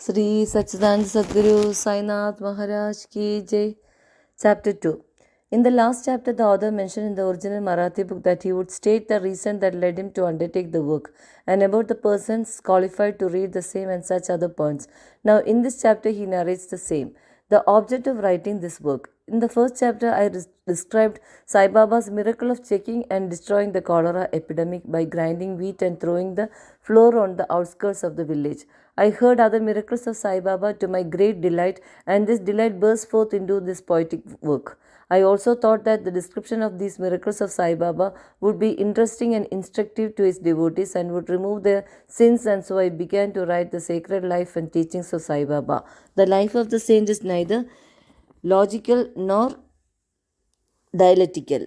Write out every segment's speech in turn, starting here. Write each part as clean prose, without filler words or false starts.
Sri Satchidanand Sadguru Sainath Maharaj Ki Jai. Chapter 2. In the last chapter, the author mentioned in the original Marathi book that he would state the reason that led him to undertake the work and about the persons qualified to read the same and such other points. Now, in this chapter, he narrates the same. The object of writing this work. In the first chapter, I described Sai Baba's miracle of checking and destroying the cholera epidemic by grinding wheat and throwing the flour on the outskirts of the village. I heard other miracles of Sai Baba to my great delight, and this delight burst forth into this poetic work. I also thought that the description of these miracles of Sai Baba would be interesting and instructive to his devotees and would remove their sins, and so I began to write the sacred life and teachings of Sai Baba. The life of the saint is neither logical nor dialectical.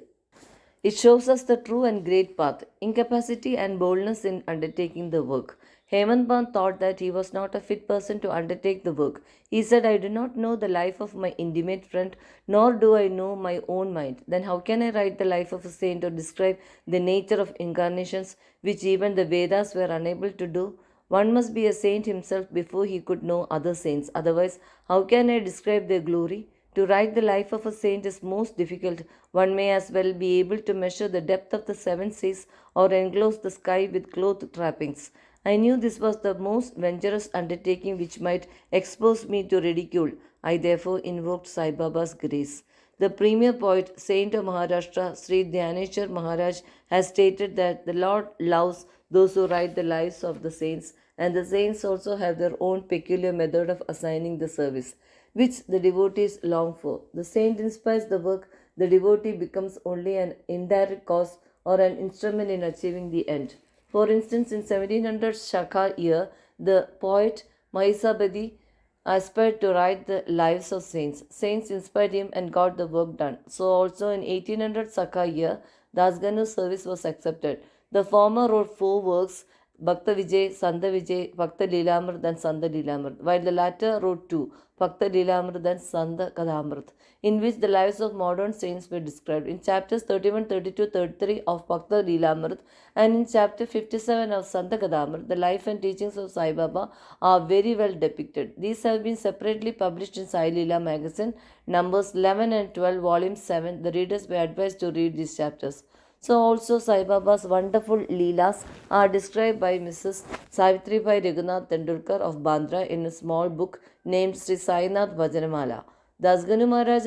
It shows us the true and great path, incapacity and boldness in undertaking the work. Hemant Ban thought that he was not a fit person to undertake the work. He said, I do not know the life of my intimate friend, nor do I know my own mind. Then how can I write the life of a saint or describe the nature of incarnations, which even the Vedas were unable to do? One must be a saint himself before he could know other saints. Otherwise, how can I describe their glory? To write the life of a saint is most difficult. One may as well be able to measure the depth of the seven seas or enclose the sky with cloth trappings. I knew this was the most venturous undertaking which might expose me to ridicule. I therefore invoked Sai Baba's grace. The premier poet, saint of Maharashtra, Sri Dhyaneshwar Maharaj, has stated that the Lord loves those who write the lives of the saints, and the saints also have their own peculiar method of assigning the service, which the devotees long for. The saint inspires the work, the devotee becomes only an indirect cause or an instrument in achieving the end. For instance, in 1700 Shaka year, the poet Mahisabadi aspired to write the lives of saints. Saints inspired him and got the work done. So also in 1800 Saka year, Dasganu's service was accepted. The former wrote four works, Bhakta Vijay, Sanda Vijay, Bhakta Lilamrit and Sanda Lilamrit, while the latter wrote two, Bhakta Lilamrit and Sanda Kadamrit, in which the lives of modern saints were described. In chapters 31, 32, 33 of Bhakta Lilamrit and in chapter 57 of Santa Kadamrit, the life and teachings of Sai Baba are very well depicted. These have been separately published in Sai Leela magazine, numbers 11 and 12, volume 7. The readers were advised to read these chapters. So also Sai Baba's wonderful Leelas are described by Mrs. Savitribai Raghunath Tendulkar of Bandra in a small book named Sri Sainath Vajanamala. Dasganu Maharaj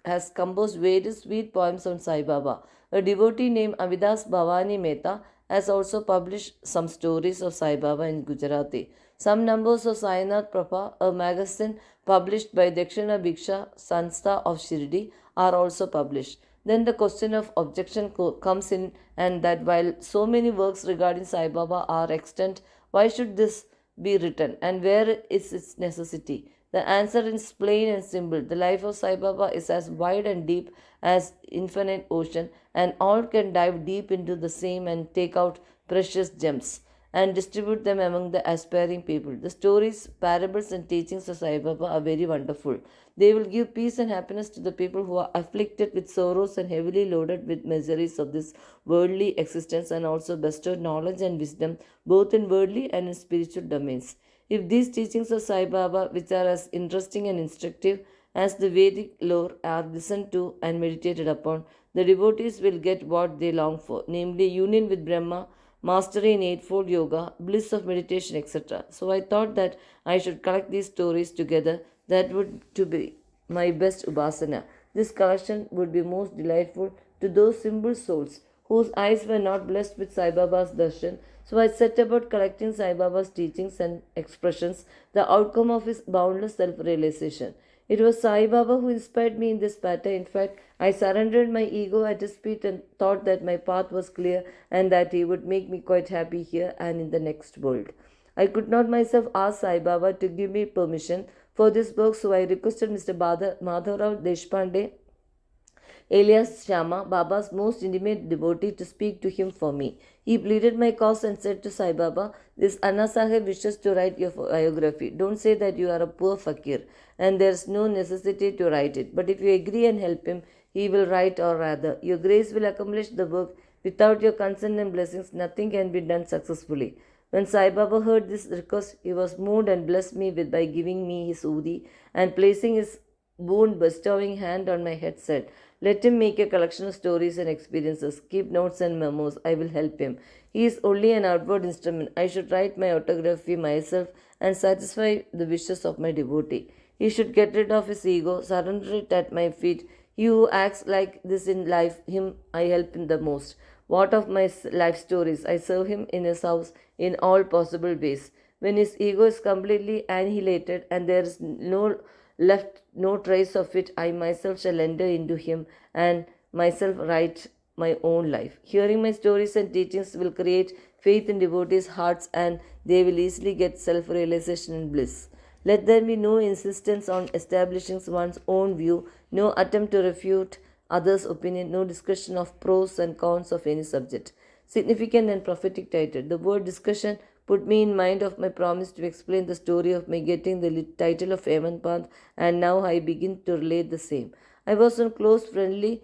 has composed various sweet poems on Sai Baba. A devotee named Avidas Bhavani Mehta has also published some stories of Sai Baba in Gujarati. Some numbers of Sainath Prabha, a magazine published by Dakshina Bhiksha Sanstha of Shirdi, are also published. Then the question of objection comes in, and that while so many works regarding Sai Baba are extant, why should this be written and where is its necessity? The answer is plain and simple. The life of Sai Baba is as wide and deep as infinite ocean, and all can dive deep into the same and take out precious gems and distribute them among the aspiring people. The stories, parables, and teachings of Sai Baba are very wonderful. They will give peace and happiness to the people who are afflicted with sorrows and heavily loaded with miseries of this worldly existence, and also bestow knowledge and wisdom both in worldly and in spiritual domains. If these teachings of Sai Baba, which are as interesting and instructive as the Vedic lore, are listened to and meditated upon, the devotees will get what they long for, namely union with Brahma, mastery in Eightfold Yoga, bliss of meditation, etc. So I thought that I should collect these stories together. That would to be my best upasana. This collection would be most delightful to those simple souls whose eyes were not blessed with Sai Baba's darshan. So I set about collecting Sai Baba's teachings and expressions, the outcome of his boundless self-realization. It was Sai Baba who inspired me in this matter. In fact, I surrendered my ego at his feet and thought that my path was clear and that he would make me quite happy here and in the next world. I could not myself ask Sai Baba to give me permission for this work, so I requested Mr. Madhavrao Deshpande, alias Shama, Baba's most intimate devotee, to speak to him for me. He pleaded my cause and said to Sai Baba, this Anna Sahib wishes to write your biography. Don't say that you are a poor fakir and there is no necessity to write it. But if you agree and help him, he will write, or rather, your grace will accomplish the work. Without your consent and blessings, nothing can be done successfully. When Sai Baba heard this request, he was moved and blessed me with by giving me his udi and placing his boon bestowing hand on my head said, "Let him make a collection of stories and experiences. Keep notes and memos. I will help him. He is only an outward instrument. I should write my autography myself and satisfy the wishes of my devotee. He should get rid of his ego, surrender it at my feet. He who acts like this in life, him I help in the most. What of my life stories? I serve him in his house in all possible ways. When his ego is completely annihilated and there is no trace of it, I myself shall enter into him and myself write my own life. Hearing my stories and teachings will create faith in devotees' hearts and they will easily get self realization and bliss. Let there be no insistence on establishing one's own view, no attempt to refute others' opinion, no discussion of pros and cons of any subject. Significant and prophetic title. The word discussion put me in mind of my promise to explain the story of my getting the title of Evan, and now I begin to relate the same. I was on close friendly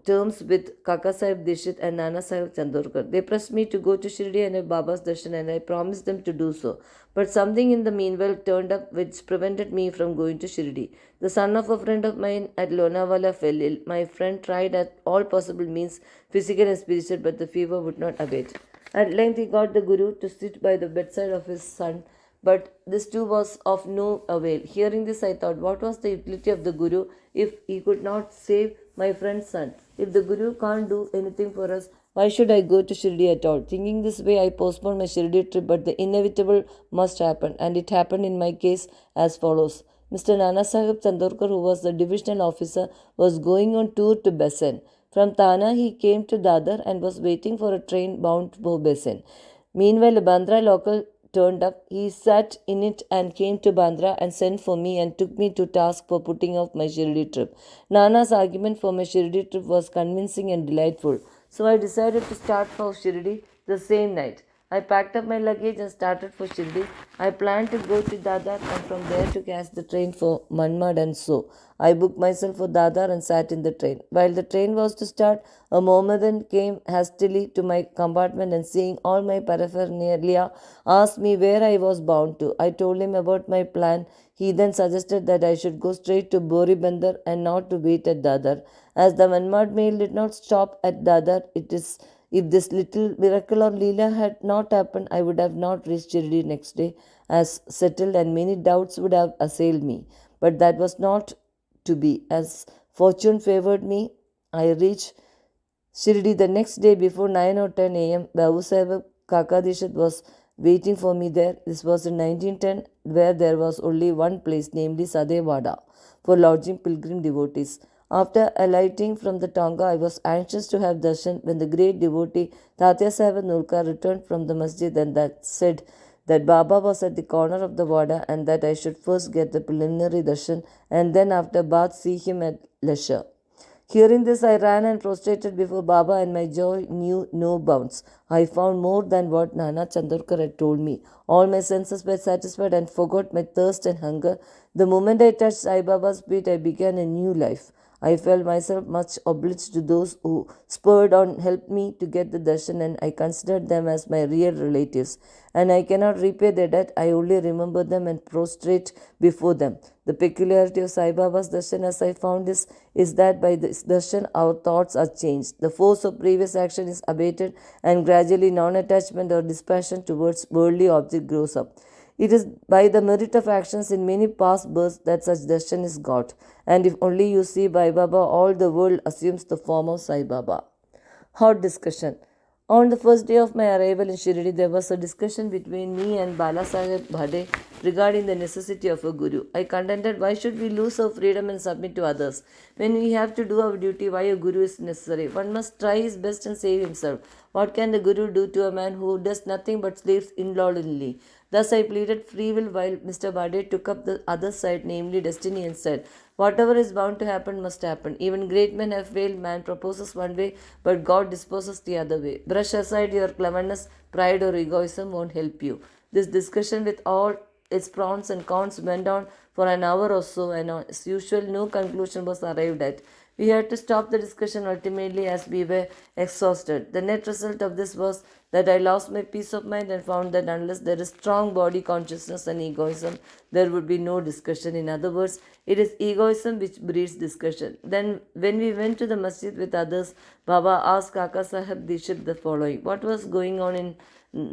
terms with Kaka Sahib Dishit and Nana Sahib Chandorkar. They pressed me to go to Shirdi and have Baba's darshan and I promised them to do so. But something in the meanwhile turned up which prevented me from going to Shirdi. The son of a friend of mine at Lonavala fell ill. My friend tried at all possible means, physical and spiritual, but the fever would not abate. At length he got the Guru to sit by the bedside of his son, but this too was of no avail. Hearing this, I thought, what was the utility of the Guru if he could not save my friend's son? If the Guru can't do anything for us, why should I go to Shirdi at all? Thinking this way, I postponed my Shirdi trip, but the inevitable must happen, and it happened in my case as follows. Mr. Nana Sahib Chandorkar, who was the divisional officer, was going on tour to Besen. From Thana, he came to Dadar and was waiting for a train bound for Besen. Meanwhile, a Bandra local turned up. He sat in it and came to Bandra and sent for me and took me to task for putting off my Shirdi trip. Nana's argument for my Shirdi trip was convincing and delightful, so I decided to start for Shirdi the same night. I packed up my luggage and started for Shirdi. I planned to go to Dadar and from there to catch the train for Manmad and so. I booked myself for Dadar and sat in the train. While the train was to start, a Mohammedan came hastily to my compartment and seeing all my paraphernalia asked me where I was bound to. I told him about my plan. He then suggested that I should go straight to Boribandar and not to wait at Dadar. As the Manmad mail did not stop at Dadar, it is if this little miracle or Leela had not happened, I would have not reached Shirdi next day as settled and many doubts would have assailed me. But that was not to be. As fortune favored me, I reached Shirdi the next day before 9 or 10 a.m. Babu Sahib Kakadishat was waiting for me there. This was in 1910, where there was only one place, namely Sadevada, for lodging pilgrim devotees. After alighting from the Tonga, I was anxious to have darshan when the great devotee Tatya Sahib Nulka returned from the masjid and that said that Baba was at the corner of the Wada and that I should first get the preliminary darshan and then after bath see him at leisure. Hearing this, I ran and prostrated before Baba, and my joy knew no bounds. I found more than what Nana Chandorkar had told me. All my senses were satisfied and forgot my thirst and hunger. The moment I touched Sai Baba's feet, I began a new life. I felt myself much obliged to those who spurred on helped me to get the darshan, and I considered them as my real relatives. And I cannot repay their debt, I only remember them and prostrate before them. The peculiarity of Sai Baba's darshan, as I found, is that by this darshan our thoughts are changed. The force of previous action is abated, and gradually non-attachment or dispassion towards worldly object grows up. It is by the merit of actions in many past births that such darshan is got. And if only you see Sai Baba, all the world assumes the form of Sai Baba. Hot discussion. On the first day of my arrival in Shirdi, there was a discussion between me and Balasaheb Bhade regarding the necessity of a guru. I contended, why should we lose our freedom and submit to others? When we have to do our duty, why a guru is necessary? One must try his best and save himself. What can the guru do to a man who does nothing but sleeps indolently? Thus I pleaded free will while Mr. Bhade took up the other side, namely destiny, and said, whatever is bound to happen must happen. Even great men have failed. Man proposes one way, but God disposes the other way. Brush aside your cleverness, pride, or egoism won't help you. This discussion with all its pros and cons went on for an hour or so, and as usual, no conclusion was arrived at. We had to stop the discussion ultimately as we were exhausted. The net result of this was that I lost my peace of mind and found that unless there is strong body consciousness and egoism, there would be no discussion. In other words, it is egoism which breeds discussion. Then, when we went to the masjid with others, Baba asked Kaka Sahib Dishit the following: what was going on in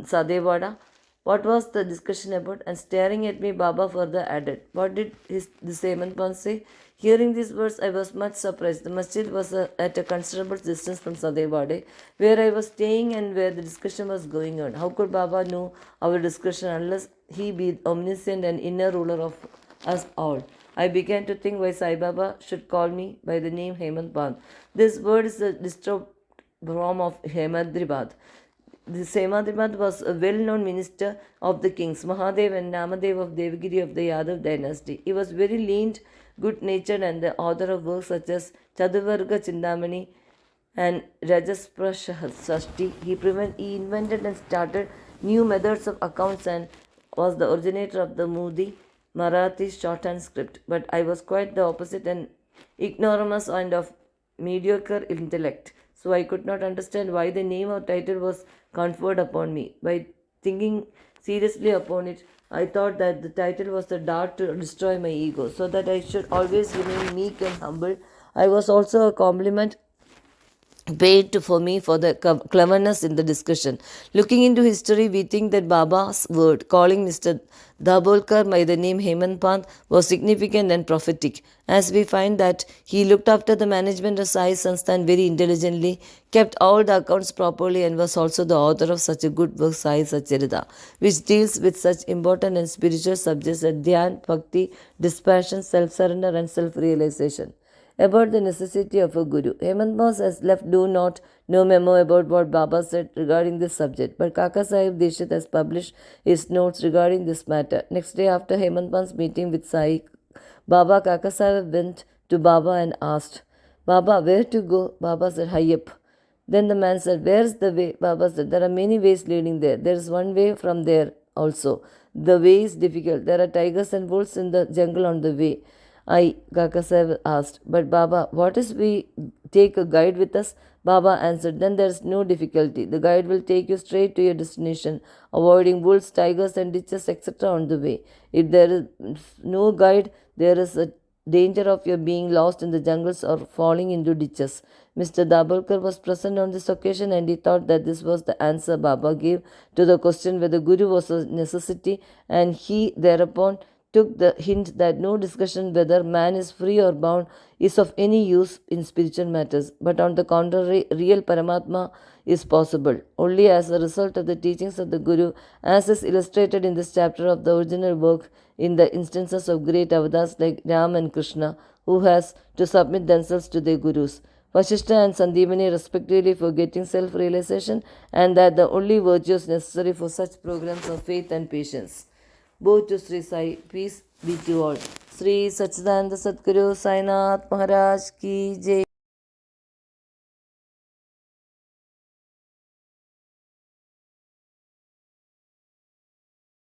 Sadewada? What was the discussion about? And staring at me, Baba further added, what did this Hemant say? Hearing these words, I was much surprised. The masjid was at a considerable distance from Sadewade, where I was staying and where the discussion was going on. How could Baba know our discussion unless he be omniscient and inner ruler of us all? I began to think why Sai Baba should call me by the name Hemant Pant. This word is a disturbed form of Hemadribad. This Hemadribad was a well-known minister of the kings, Mahadev and Namadev of Devagiri of the Yadav dynasty. He was very lean, good-natured and the author of works such as Chaduvarga Chindamani and Rajasprashasti. He invented and started new methods of accounts and was the originator of the Moody Marathi shorthand script. But I was quite the opposite, and ignoramus and of mediocre intellect. So I could not understand why the name or title was conferred upon me. By thinking seriously upon it, I thought that the title was the dart to destroy my ego, so that I should always remain meek and humble. I was also a compliment paid for me for the cleverness in the discussion. Looking into history, we think that Baba's word, calling Mr. Dabolkar by the name Hemant Pant, was significant and prophetic, as we find that he looked after the management of Sai Sansthan very intelligently, kept all the accounts properly, and was also the author of such a good book, Sai Satcharitha, which deals with such important and spiritual subjects as Dhyan, Bhakti, dispassion, self-surrender, and self-realization. About the necessity of a guru, Hemant Pant has left no memo about what Baba said regarding this subject, but Kaka Sahib Dishit has published his notes regarding this matter. Next day after Hemant Pant's meeting with Sai Baba, Kaka Sahib went to Baba and asked, Baba, where to go? Baba said, high up. Then the man said, where's the way? Baba said, there are many ways leading there. There is one way from there also. The way is difficult. There are tigers and wolves in the jungle on the way. Kaka Sahib asked, but Baba, what if we take a guide with us? Baba answered, then there is no difficulty. The guide will take you straight to your destination, avoiding wolves, tigers, and ditches, etc. on the way. If there is no guide, there is a danger of your being lost in the jungles or falling into ditches. Mr. Dabolkar was present on this occasion, and he thought that this was the answer Baba gave to the question whether Guru was a necessity, and he thereupon took the hint that no discussion whether man is free or bound is of any use in spiritual matters, but on the contrary, real Paramatma is possible only as a result of the teachings of the Guru, as is illustrated in this chapter of the original work in the instances of great avatars like Ram and Krishna, who has to submit themselves to their Gurus, Vasishta and Sandipani respectively, for getting self-realization, and that the only virtues necessary for such programs are faith and patience. Both to Sri Sai, peace be to all. Sri Satchidananda Sadguru Sainath Maharaj Ki Jai.